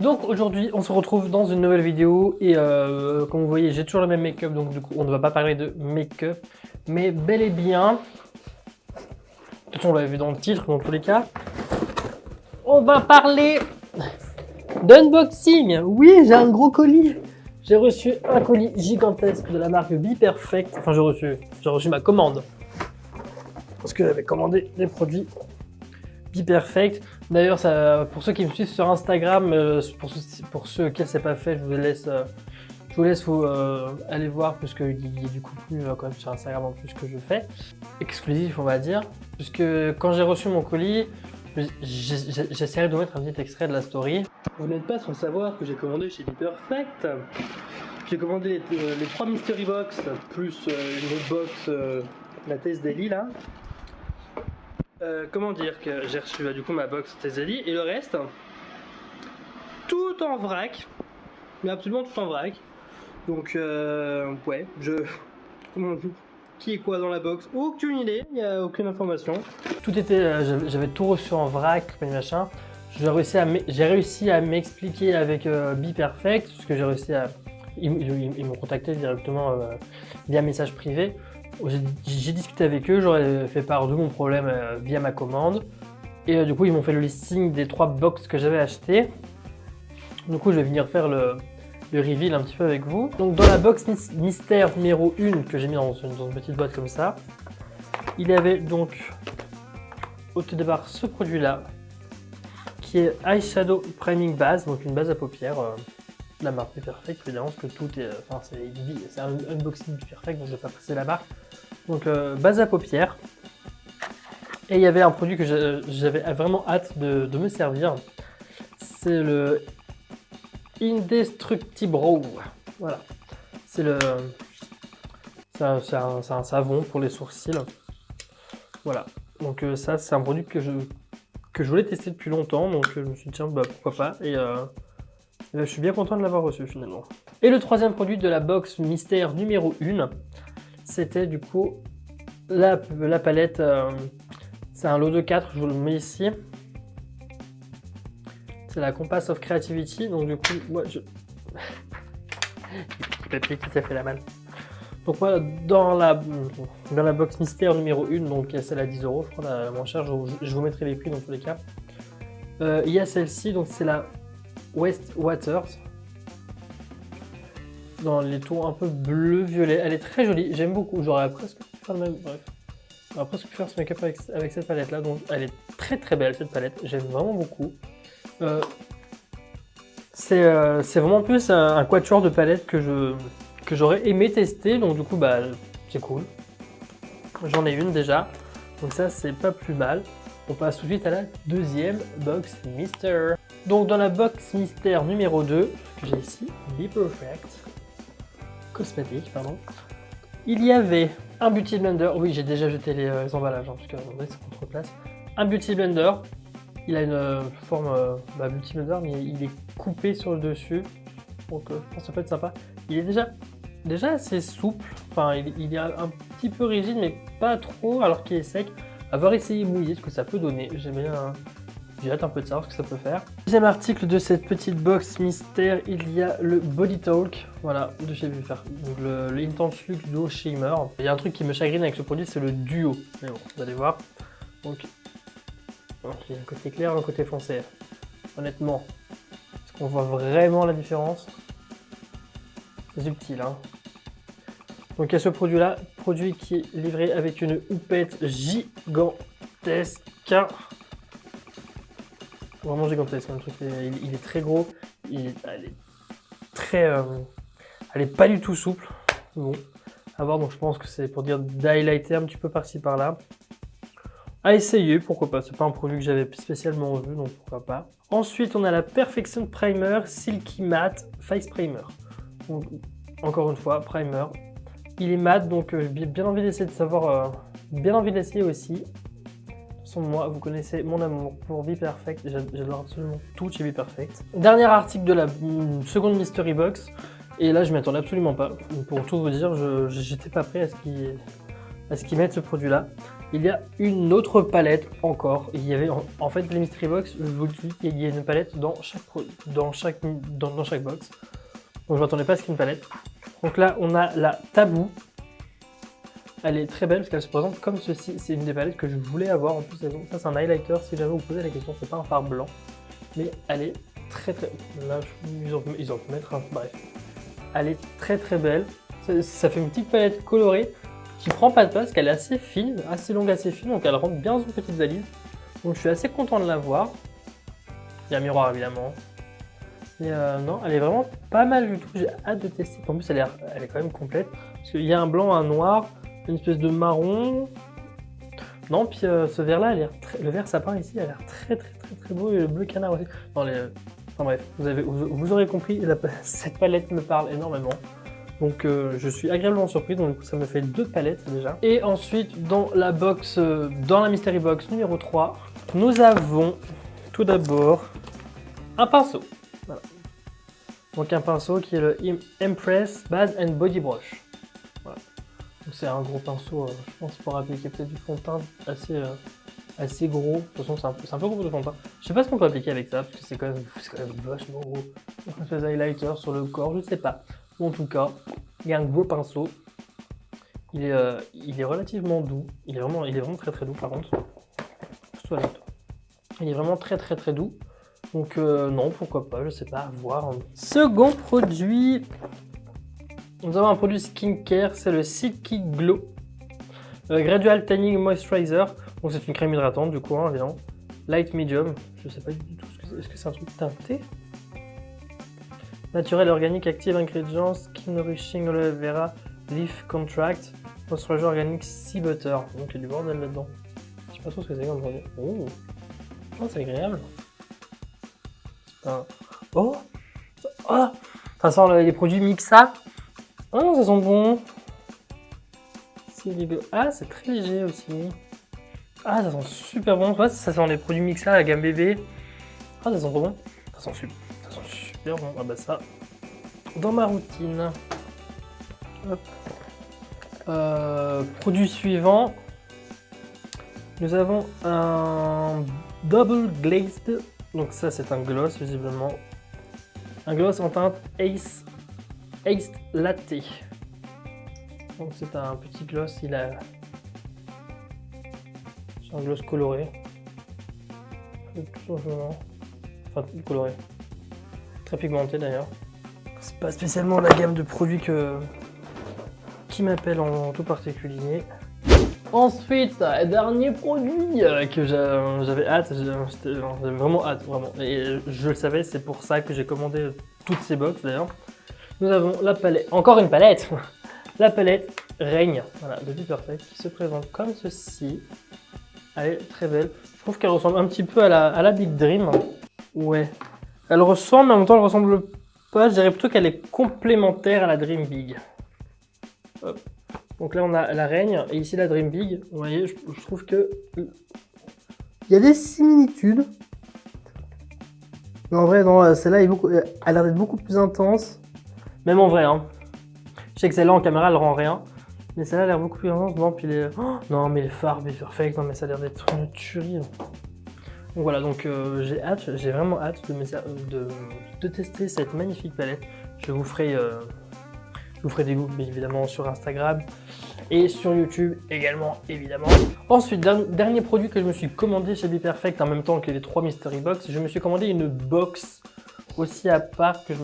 Donc aujourd'hui on se retrouve dans une nouvelle vidéo et comme vous voyez j'ai toujours le même make-up, donc du coup on ne va pas parler de make-up mais bel et bien, de toute façon on l'avait vu dans le titre dans tous les cas, on va parler d'unboxing. Oui, j'ai un gros colis, j'ai reçu un colis gigantesque de la marque BePerfect, enfin j'ai reçu ma commande parce que j'avais commandé des produits BePerfect. D'ailleurs, pour ceux qui me suivent sur Instagram, pour ceux auxquels c'est pas fait, je vous laisse aller voir, puisqu'il y a du contenu quand même sur Instagram en plus que je fais, exclusif on va dire, puisque quand j'ai reçu mon colis, j'essaierai de vous mettre un petit extrait de la story. Vous n'êtes pas sans savoir que j'ai commandé chez BePerfect. J'ai commandé les 3 mystery box plus une autre box, la Test Daily là. Comment dire que j'ai reçu du coup ma box Tezeli et le reste tout en vrac, mais absolument tout en vrac. Donc ouais, qui est quoi dans la box, aucune idée, il n'y a aucune information. Tout était, j'avais tout reçu en vrac, machin. J'ai réussi à m'expliquer avec BePerfect, parce que j'ai réussi à, ils m'ont contacté directement via message privé. J'ai discuté avec eux, j'aurais fait part de mon problème via ma commande. Et du coup, ils m'ont fait le listing des 3 box que j'avais acheté. Du coup, je vais venir faire le reveal un petit peu avec vous. Donc, dans la box mystère numéro 1 que j'ai mis dans une petite boîte comme ça, il y avait donc au tout départ ce produit-là, qui est Eyeshadow Priming Base, donc une base à paupières. La marque BePerfect, évidemment, parce que tout est, enfin c'est un unboxing BePerfect, donc je vais pas presser la marque. Donc base à paupières. Et il y avait un produit que j'avais vraiment hâte de me servir. C'est le Indestructible Brow. Voilà. C'est un savon pour les sourcils. Voilà. Donc ça c'est un produit que je voulais tester depuis longtemps, donc je me suis dit tiens bah pourquoi pas. Et je suis bien content de l'avoir reçu finalement. Et le troisième produit de la box mystère numéro 1, c'était du coup la palette, c'est un lot de 4, je vous le mets ici. C'est la Compass of Creativity, donc du coup, moi je... Le papier qui s'est fait la malle. Donc moi, dans la box mystère numéro 1, donc celle à 10 €, je crois la moins chère, je vous mettrai les prix dans tous les cas. Il y a celle-ci, donc c'est la West Waters, dans les tons un peu bleu-violet. Elle est très jolie, j'aime beaucoup. J'aurais presque pu faire le même. Bref, j'aurais presque pu faire ce make-up avec cette palette-là. Donc, elle est très très belle cette palette. J'aime vraiment beaucoup. C'est vraiment plus un quatuor de palette que j'aurais aimé tester. Donc, du coup, bah, c'est cool. J'en ai une déjà. Donc, ça, c'est pas plus mal. On passe tout de suite à la deuxième box mystère. Donc dans la box mystère numéro 2, que j'ai ici, BePerfect Cosmétique, pardon, il y avait un Beauty Blender. Oui, j'ai déjà jeté les emballages, hein, parce que c'est contre place. Un Beauty Blender, il a une forme Beauty Blender, mais il est coupé sur le dessus, donc je pense que ça peut être sympa. Il est déjà assez souple, enfin il est un petit peu rigide, mais pas trop, alors qu'il est sec. Avoir essayé mouillé, ce que ça peut donner, j'aime bien. J'ai hâte un peu de savoir ce que ça peut faire. Deuxième article de cette petite box mystère, il y a le Body Talk, voilà, de chez BePerfect, donc le Intense Luxe Duo Shimmer. Il y a un truc qui me chagrine avec ce produit, c'est le duo. Mais bon, vous allez voir. Donc, il y a un côté clair, un côté foncé. Honnêtement, est-ce qu'on voit vraiment la différence? C'est subtil, hein. Donc il y a ce produit-là, produit qui est livré avec une houppette gigantesque. Vraiment gigantesque, le truc, il est très gros, elle est très, elle est pas du tout souple. Bon, à voir, donc je pense que c'est pour dire d'highlighter un petit peu par-ci par-là. À essayer, pourquoi pas, c'est pas un produit que j'avais spécialement vu, donc pourquoi pas. Ensuite, on a la Perfection Primer Silky Matte Face Primer. Donc, encore une fois, primer. Il est mat, donc j'ai bien envie d'essayer de savoir, bien envie d'essayer aussi. Moi, vous connaissez mon amour pour BePerfect, j'adore absolument tout chez BePerfect. Dernier article de la seconde mystery box, et là je m'y attendais absolument pas. Pour tout vous dire, j'étais pas prêt à à ce qu'ils mettent ce produit-là. Il y a une autre palette encore. Il y avait en fait les Mystery Box, je vous le dis, il y a une palette dans chaque box. Donc je m'attendais pas à ce qu'il y ait une palette. Donc là on a la Taboo. Elle est très belle parce qu'elle se présente comme ceci. C'est une des palettes que je voulais avoir. En plus, ça c'est un highlighter. Si jamais vous posez la question, c'est pas un fard blanc, mais elle est très. Là, ils ont pu mettre un. Bref, elle est très belle. Ça fait une petite palette colorée qui prend pas de place, qu'elle est assez fine, assez longue, assez fine, donc elle rentre bien dans une petite valise. Donc je suis assez content de la voir. Il y a un miroir évidemment. Et non, elle est vraiment pas mal du tout. J'ai hâte de tester. En plus, elle est quand même complète parce qu'il y a un blanc, un noir. Une espèce de marron. Non, puis ce vert là, le vert sapin ici, a l'air très beau, et le bleu canard aussi. Enfin bref, vous aurez compris, cette palette me parle énormément. Donc je suis agréablement surpris, donc du coup ça me fait 2 palettes déjà. Et ensuite dans la box, dans la Mystery Box numéro 3, nous avons tout d'abord un pinceau. Voilà. Donc un pinceau qui est le Empress Base and Body Brush. Voilà. C'est un gros pinceau, je pense, pour appliquer peut-être du fond de teint assez gros. De toute façon, c'est un peu gros de fond de teint. Je sais pas ce qu'on peut appliquer avec ça, parce que c'est quand même vachement gros. Une espèce d'highlighter sur le corps, je sais pas. Ou en tout cas, il y a un gros pinceau. Il est relativement doux. Il est vraiment très doux par contre. Surtout avec toi. Il est vraiment très doux. Donc non, pourquoi pas, je sais pas, à voir. Second produit. Nous avons un produit skincare, c'est le Silky Glow Gradual Tanning Moisturizer. Donc c'est une crème hydratante du coup, hein, évidemment. Light medium, je sais pas du tout ce que c'est. Est-ce que c'est un truc teinté? Naturel, organique, active ingrédients, skin nourishing aloe vera, leaf contract, moisturizer organique sea butter. Donc il y a du bordel là-dedans. Je sais pas trop ce que c'est comme produit. Oh, c'est agréable. Oh, ça sent les produits Mixa. Oh, ça sent bon. Ah, c'est très léger aussi. Ah, ça sent super bon. Ouais, ça sent les produits Mixa, la gamme bébé. Ah, ça sent trop bon. Ça sent super bon. Ah bah ça, dans ma routine. Hop. Produit suivant. Nous avons un Double Glazed. Donc ça, c'est un gloss visiblement. Un gloss en teinte Ace Latte. Donc c'est un petit gloss, c'est un gloss coloré. Tout simplement. Enfin, coloré. Très pigmenté d'ailleurs. C'est pas spécialement la gamme de produits qui m'appelle en tout particulier. Ensuite, dernier produit que j'avais hâte, j'avais vraiment hâte, vraiment. Et je le savais, c'est pour ça que j'ai commandé toutes ces box d'ailleurs. Nous avons la palette, encore une palette. La palette Règne, voilà, de Be Perfect, qui se présente comme ceci. Elle est très belle. Je trouve qu'elle ressemble un petit peu à la Big Dream. Ouais. Elle ressemble, mais en même temps elle ressemble pas. Je dirais plutôt qu'elle est complémentaire à la Dream Big. Hop. Donc là on a la Règne et ici la Dream Big. Vous voyez, je trouve que il y a des similitudes. Mais en vrai, non, celle-là elle a l'air d'être beaucoup plus intense. Même en vrai, hein. Je sais que celle-là en caméra elle rend rien. Mais celle-là a l'air beaucoup plus intense. Non, puis les... Oh, non, mais les fards, Be Perfect, non, mais ça a l'air d'être une tuerie. Donc voilà, donc j'ai vraiment hâte de tester cette magnifique palette. Je vous ferai des looks évidemment sur Instagram et sur YouTube également évidemment. Ensuite, dernier produit que je me suis commandé chez Be Perfect en même temps que les 3 Mystery Box, je me suis commandé une box aussi à part que je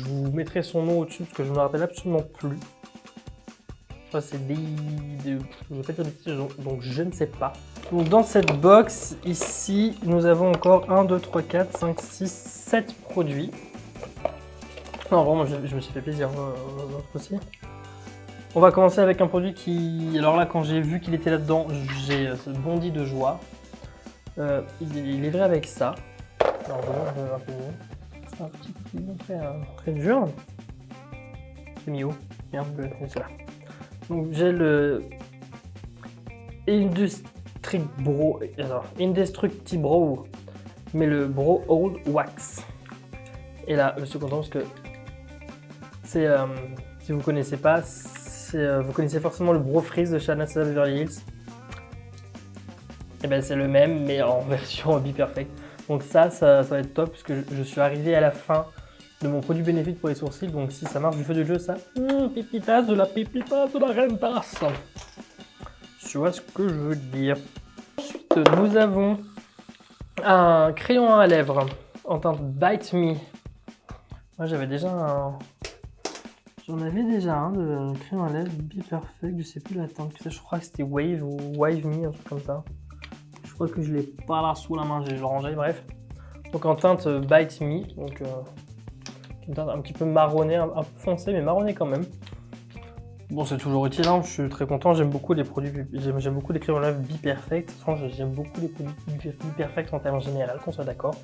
vous mettrai son nom au-dessus parce que je ne me rappelle absolument plus. C'est je vais pas dire des petits, donc je ne sais pas. Donc dans cette box ici, nous avons encore 1, 2, 3, 4, 5, 6, 7 produits. Non, vraiment, je me suis fait plaisir aussi. On va commencer avec un produit qui... Alors là, quand j'ai vu qu'il était là-dedans, j'ai bondi de joie. Il est livré avec ça. Alors vraiment, un peu mieux. C'est un petit peu très dur. C'est mis où? Merde, c'est là. Donc j'ai le Indestructible Brow, mais le Brow Hold Wax. Et là, je suis content parce que c'est, si vous connaissez pas, vous connaissez forcément le Bro Freeze de chez Anastasia Beverly Hills. Et ben c'est le même mais en version Be Perfect. Donc ça va être top puisque je suis arrivé à la fin de mon produit bénéfique pour les sourcils. Donc si ça marche du feu de jeu, ça, pépitas de la reine tasse. Tu vois ce que je veux dire. Ensuite, nous avons un crayon à lèvres en teinte Bite Me. Moi j'avais déjà un... J'en avais déjà un de crayon à lèvres Be Perfect, je sais plus la teinte, je crois que c'était Wave ou Wave Me, un truc comme ça. Je crois que je l'ai pas là sous la main, j'ai rangé, bref. Donc en teinte Bite Me, donc une teinte un petit peu marronnée, un peu foncée, mais marronnée quand même. Bon, c'est toujours utile, hein. Je suis très content, j'aime beaucoup les produits, j'aime beaucoup les crayons à lèvres Be Perfect. Franchement, j'aime beaucoup les produits Be Perfect en termes général, qu'on soit d'accord.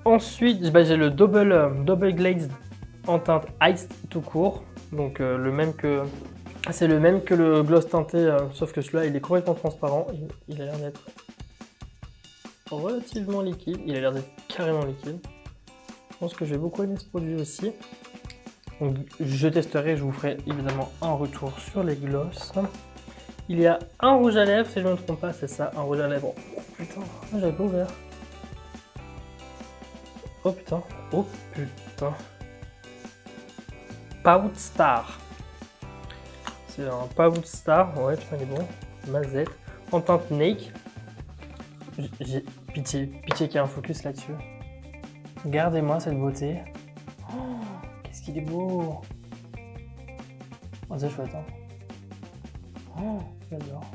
Ensuite, j'ai le Double Glazed en teinte Iced tout court, donc c'est le même que le gloss teinté, sauf que celui-là il est complètement transparent, il a l'air d'être relativement liquide, il a l'air d'être carrément liquide. Je pense que j'ai beaucoup aimé ce produit aussi. Donc je testerai, je vous ferai évidemment un retour sur les gloss. Il y a un rouge à lèvres, si je ne me trompe pas, c'est ça, un rouge à lèvres. Oh putain, j'avais pas ouvert. Oh putain, oh putain. Pout Star. C'est un Pout Star, ouais putain il est bon. Mazette. En teinte Nake. J'ai pitié qu'il y ait un focus là-dessus. Regardez-moi cette beauté. Oh, qu'est-ce qu'il est beau. Oh c'est chouette hein. Oh, j'adore.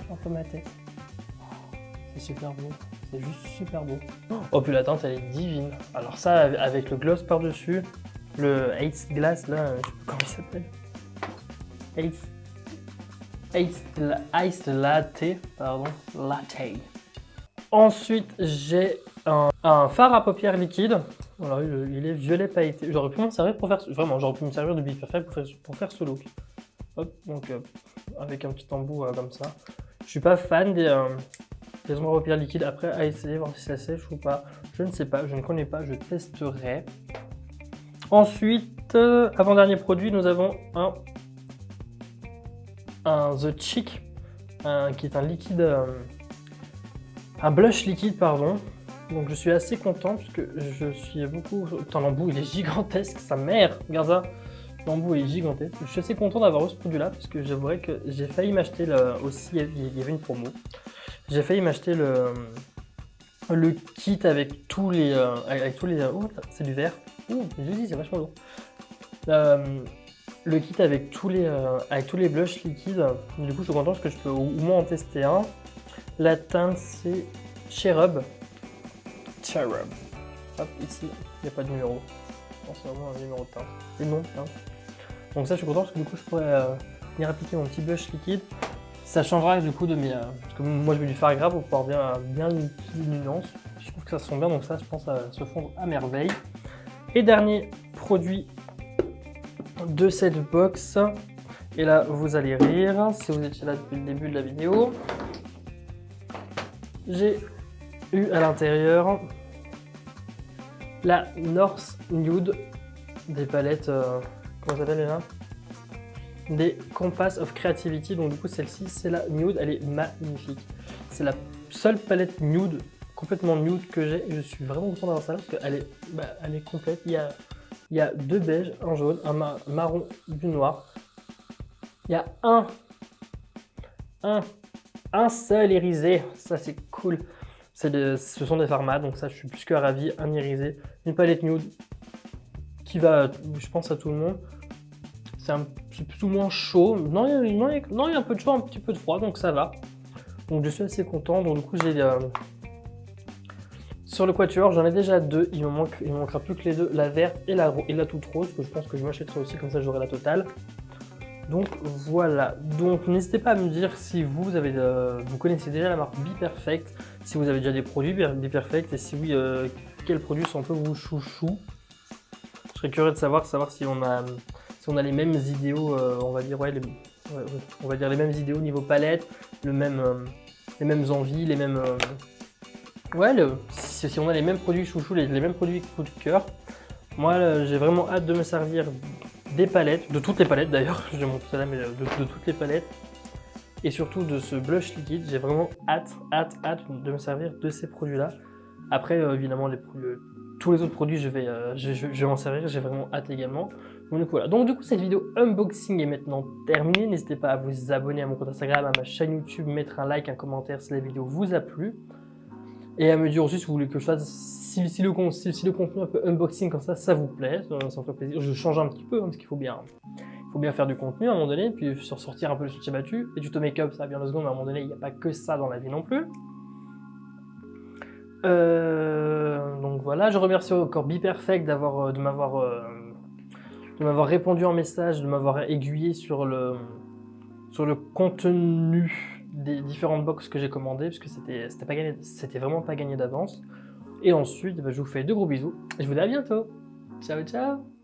Un peu ma tête. Oh, c'est super beau. C'est juste super beau. Oh puis la teinte elle est divine. Alors ça avec le gloss par-dessus. Le Ace Glass là, je sais pas comment il s'appelle. Iced Latte, pardon, Latte. Ensuite, j'ai un fard à paupières liquide. Alors, il est violet pailleté. J'aurais pu m'en servir pour faire, vraiment, j'aurais pu me servir de Be Perfect pour faire ce look. Hop, donc avec un petit embout comme ça. Je suis pas fan des ombres à paupières liquides. Après, à essayer, voir si ça sèche ou pas. Je ne sais pas, je ne connais pas, je testerai. Ensuite, avant-dernier produit, nous avons un The Cheek, qui est un liquide, un blush liquide, pardon. Donc je suis assez content parce que je suis beaucoup... Putain, l'embout il est gigantesque, sa mère, regarde ça. L'embout est gigantesque. Je suis assez content d'avoir eu ce produit-là parce que j'avouerais que j'ai failli m'acheter aussi, il y avait une promo. J'ai failli m'acheter le kit avec tous les... oh, c'est du vert. Oh, je dis, c'est vachement lourd. Le kit avec tous les blushs liquides. Du coup, je suis content parce que je peux au moins en tester un. La teinte, c'est Cherub. Hop, ici, il n'y a pas de numéro. C'est vraiment un numéro de teinte. Et non, teinte. Donc ça, je suis content parce que du coup, je pourrais venir appliquer mon petit blush liquide. Ça changera du coup de mes... parce que moi, je mets du fard gras pour pouvoir bien une nuance. Je trouve que ça se sent bien, donc ça, je pense, ça se fond à merveille. Et dernier produit de cette box, et là vous allez rire si vous étiez là depuis le début de la vidéo. J'ai eu à l'intérieur la North Nude des palettes, comment ça s'appelle là, des Compass of Creativity. Donc du coup celle-ci c'est la Nude, elle est magnifique. C'est la seule palette nude, complètement nude que j'ai. Je suis vraiment content d'avoir ça parce qu'elle elle est complète. Il y a deux beiges, un jaune, un marron, du noir. Il y a un seul irisé, ça c'est cool. Ce sont des pharma, donc ça je suis plus que ravi. Un irisé, une palette nude qui va, je pense, à tout le monde. C'est plus ou moins chaud. Non, il y a un peu de chaud, un petit peu de froid, donc ça va. Donc je suis assez content. Donc du coup j'ai sur le quatuor, j'en ai déjà deux. Il me manquera plus que les deux, la verte et la toute rose, que je pense que je m'achèterai aussi, comme ça j'aurai la totale. Donc voilà. Donc n'hésitez pas à me dire si vous connaissez déjà la marque Be Perfect, si vous avez déjà des produits Be Perfect, et si oui, quels produits sont un peu vos chouchous. Je serais curieux de savoir si on a les mêmes idéaux, on va dire on va dire les mêmes idéaux niveau palette, les mêmes envies, les mêmes si on a les mêmes produits chouchous, les mêmes produits coup de cœur. Moi j'ai vraiment hâte de me servir des palettes, de toutes les palettes d'ailleurs, je montre ça là, mais de toutes les palettes. Et surtout de ce blush liquide, j'ai vraiment hâte de me servir de ces produits-là. Après, évidemment, tous les autres produits, je vais m'en servir, j'ai vraiment hâte également. Donc voilà, donc du coup, cette vidéo unboxing est maintenant terminée. N'hésitez pas à vous abonner à mon compte Instagram, à ma chaîne YouTube, mettre un like, un commentaire si la vidéo vous a plu. Et à me dire aussi si vous voulez que je fasse, si le contenu un peu unboxing comme ça vous plaît, ça me fait plaisir. Je change un petit peu, hein, parce qu'il faut bien faire du contenu à un moment donné, puis sortir un peu le sentier battu. Et tuto make-up, ça va bien 2 secondes, mais à un moment donné, il n'y a pas que ça dans la vie non plus. Donc voilà, je remercie encore BePerfect de m'avoir répondu en message, de m'avoir aiguillé sur le contenu des différentes box que j'ai commandées, parce que c'était vraiment pas gagné d'avance. Et ensuite, je vous fais de gros bisous et je vous dis à bientôt. Ciao ciao.